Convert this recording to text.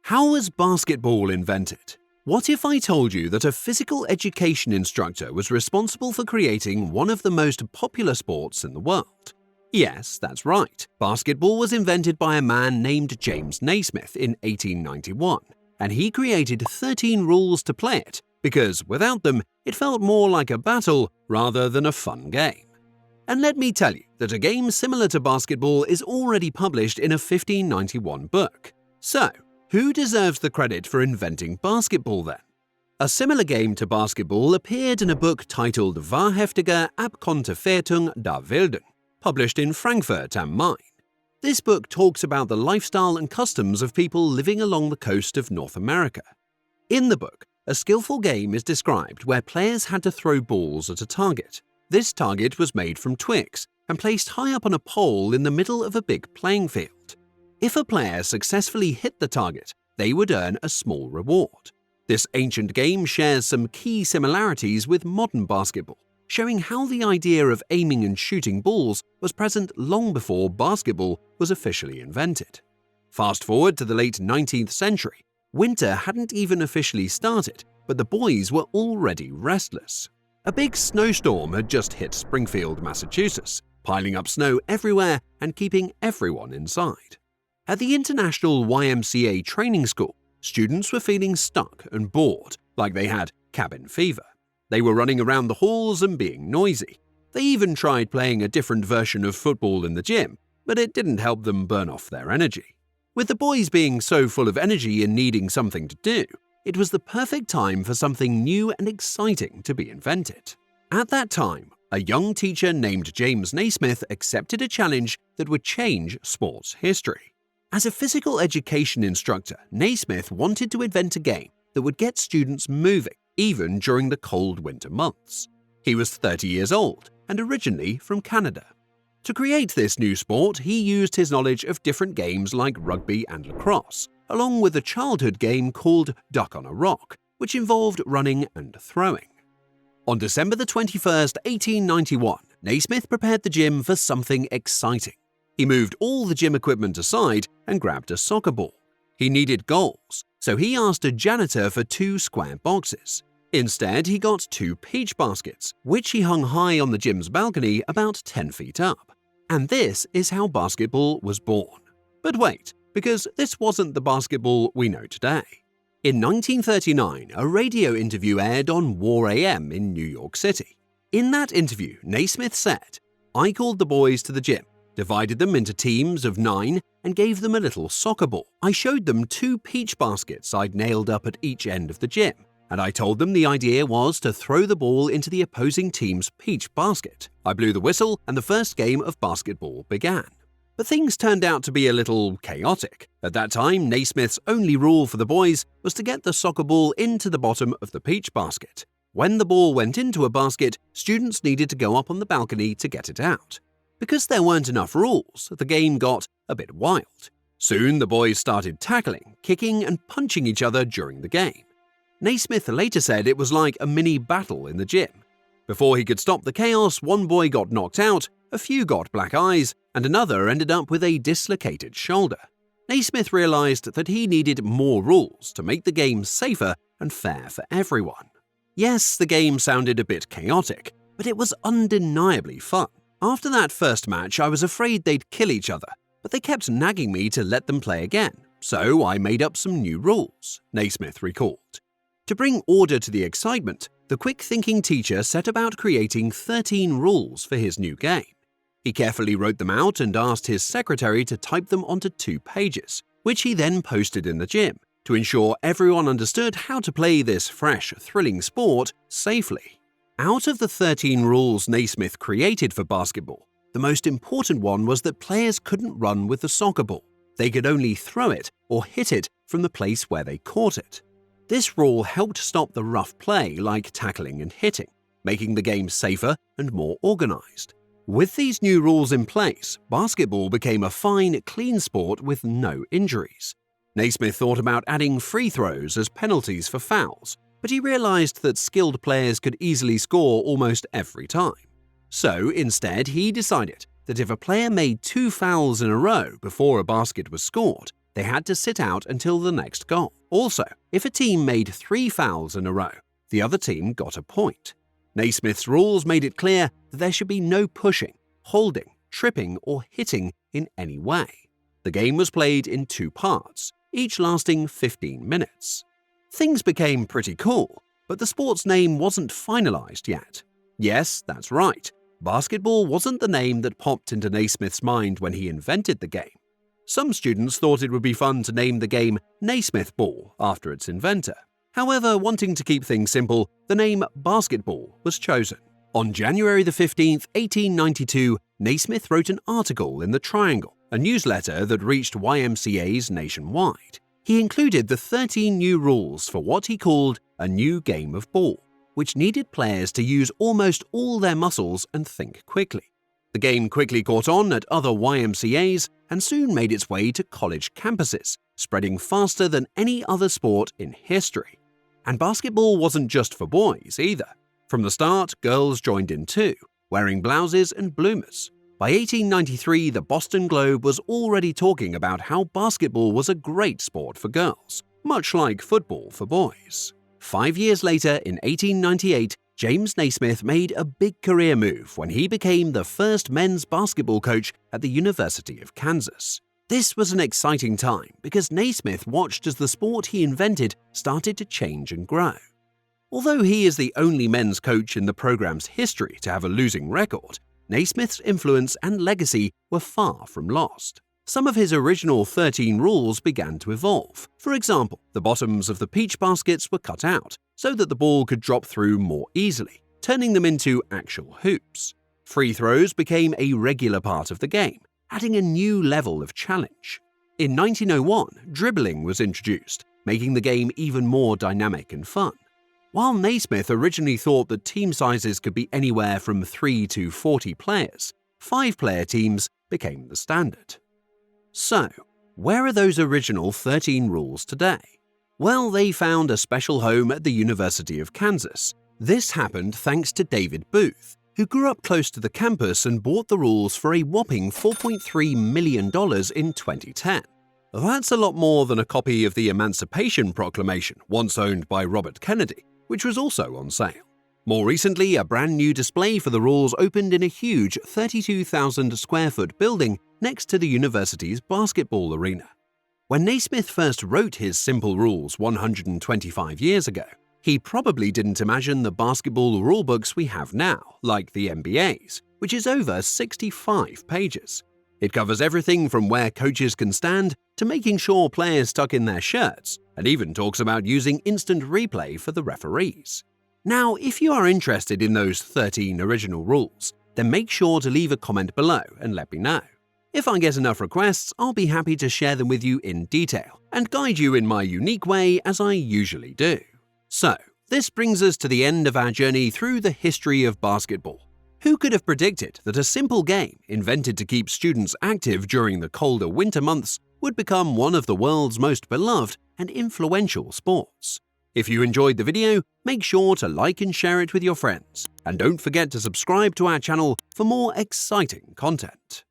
How was basketball invented? What if I told you that a physical education instructor was responsible for creating one of the most popular sports in the world? Yes, that's right. Basketball was invented by a man named James Naismith in 1891, and he created 13 rules to play it because without them, it felt more like a battle rather than a fun game. And let me tell you that a game similar to basketball is already published in a 1591 book. So, who deserves the credit for inventing basketball then? A similar game to basketball appeared in a book titled Wahrhaftige Abkonterfeitung der Wilden, published in Frankfurt am Main. This book talks about the lifestyle and customs of people living along the coast of North America. In the book, a skillful game is described where players had to throw balls at a target. This target was made from twigs and placed high up on a pole in the middle of a big playing field. If a player successfully hit the target, they would earn a small reward. This ancient game shares some key similarities with modern basketball, showing how the idea of aiming and shooting balls was present long before basketball was officially invented. Fast forward to the late 19th century, winter hadn't even officially started, but the boys were already restless. A big snowstorm had just hit Springfield, Massachusetts, piling up snow everywhere and keeping everyone inside. At the International YMCA training school, students were feeling stuck and bored, like they had cabin fever. They were running around the halls and being noisy. They even tried playing a different version of football in the gym, but it didn't help them burn off their energy. With the boys being so full of energy and needing something to do, it was the perfect time for something new and exciting to be invented. At that time, a young teacher named James Naismith accepted a challenge that would change sports history. As a physical education instructor, Naismith wanted to invent a game that would get students moving, even during the cold winter months. He was 30 years old and originally from Canada. To create this new sport, he used his knowledge of different games like rugby and lacrosse, along with a childhood game called Duck on a Rock, which involved running and throwing. On December 21st, 1891, Naismith prepared the gym for something exciting. He moved all the gym equipment aside and grabbed a soccer ball. He needed goals, so he asked a janitor for 2 square boxes. Instead, he got 2 peach baskets, which he hung high on the gym's balcony about 10 feet up. And this is how basketball was born. But wait, because this wasn't the basketball we know today. In 1939, a radio interview aired on War AM in New York City. In that interview, Naismith said, "I called the boys to the gym, divided them into teams of 9 and gave them a little soccer ball. I showed them 2 peach baskets I'd nailed up at each end of the gym, and I told them the idea was to throw the ball into the opposing team's peach basket. I blew the whistle and the first game of basketball began." But things turned out to be a little chaotic. At that time, Naismith's only rule for the boys was to get the soccer ball into the bottom of the peach basket. When the ball went into a basket, students needed to go up on the balcony to get it out. Because there weren't enough rules, the game got a bit wild. Soon the boys started tackling, kicking and punching each other during the game. Naismith later said it was like a mini battle in the gym. Before he could stop the chaos, one boy got knocked out, a few got black eyes, and another ended up with a dislocated shoulder. Naismith realized that he needed more rules to make the game safer and fair for everyone. Yes, the game sounded a bit chaotic, but it was undeniably fun. After that first match, I was afraid they'd kill each other, but they kept nagging me to let them play again, so I made up some new rules, Naismith recalled. To bring order to the excitement, the quick-thinking teacher set about creating 13 rules for his new game. He carefully wrote them out and asked his secretary to type them onto 2 pages, which he then posted in the gym to ensure everyone understood how to play this fresh, thrilling sport safely. Out of the 13 rules Naismith created for basketball, the most important one was that players couldn't run with the soccer ball. They could only throw it or hit it from the place where they caught it. This rule helped stop the rough play like tackling and hitting, making the game safer and more organized. With these new rules in place, basketball became a fine, clean sport with no injuries. Naismith thought about adding free throws as penalties for fouls, but he realized that skilled players could easily score almost every time. So instead, he decided that if a player made 2 fouls in a row before a basket was scored, they had to sit out until the next goal. Also, if a team made 3 fouls in a row, the other team got a point. Naismith's rules made it clear that there should be no pushing, holding, tripping, or hitting in any way. The game was played in 2 parts, each lasting 15 minutes. Things became pretty cool, but the sport's name wasn't finalized yet. Yes, that's right. Basketball wasn't the name that popped into Naismith's mind when he invented the game. Some students thought it would be fun to name the game Naismith Ball after its inventor. However, wanting to keep things simple, the name basketball was chosen. On January 15, 1892, Naismith wrote an article in The Triangle, a newsletter that reached YMCAs nationwide. He included the 13 new rules for what he called a new game of ball, which needed players to use almost all their muscles and think quickly. The game quickly caught on at other YMCAs and soon made its way to college campuses, spreading faster than any other sport in history. And basketball wasn't just for boys either. From the start, girls joined in too, wearing blouses and bloomers. By 1893, the Boston Globe was already talking about how basketball was a great sport for girls, much like football for boys. 5 years later, in 1898, James Naismith made a big career move when he became the first men's basketball coach at the University of Kansas. This was an exciting time because Naismith watched as the sport he invented started to change and grow. Although he is the only men's coach in the program's history to have a losing record, Naismith's influence and legacy were far from lost. Some of his original 13 rules began to evolve. For example, the bottoms of the peach baskets were cut out so that the ball could drop through more easily, turning them into actual hoops. Free throws became a regular part of the game, adding a new level of challenge. In 1901, dribbling was introduced, making the game even more dynamic and fun. While Naismith originally thought that team sizes could be anywhere from 3 to 40 players, 5-player teams became the standard. So, where are those original 13 rules today? Well, they found a special home at the University of Kansas. This happened thanks to David Booth, who grew up close to the campus and bought the rules for a whopping $4.3 million in 2010. That's a lot more than a copy of the Emancipation Proclamation, once owned by Robert Kennedy, which was also on sale. More recently, a brand new display for the rules opened in a huge 32,000 square foot building next to the university's basketball arena. When Naismith first wrote his simple rules 125 years ago, he probably didn't imagine the basketball rulebooks we have now, like the NBA's, which is over 65 pages. It covers everything from where coaches can stand to making sure players tuck in their shirts, and even talks about using instant replay for the referees. Now, if you are interested in those 13 original rules, then make sure to leave a comment below and let me know. If I get enough requests, I'll be happy to share them with you in detail and guide you in my unique way as I usually do. So, this brings us to the end of our journey through the history of basketball. Who could have predicted that a simple game invented to keep students active during the colder winter months would become one of the world's most beloved and influential sports? If you enjoyed the video, make sure to like and share it with your friends, and don't forget to subscribe to our channel for more exciting content.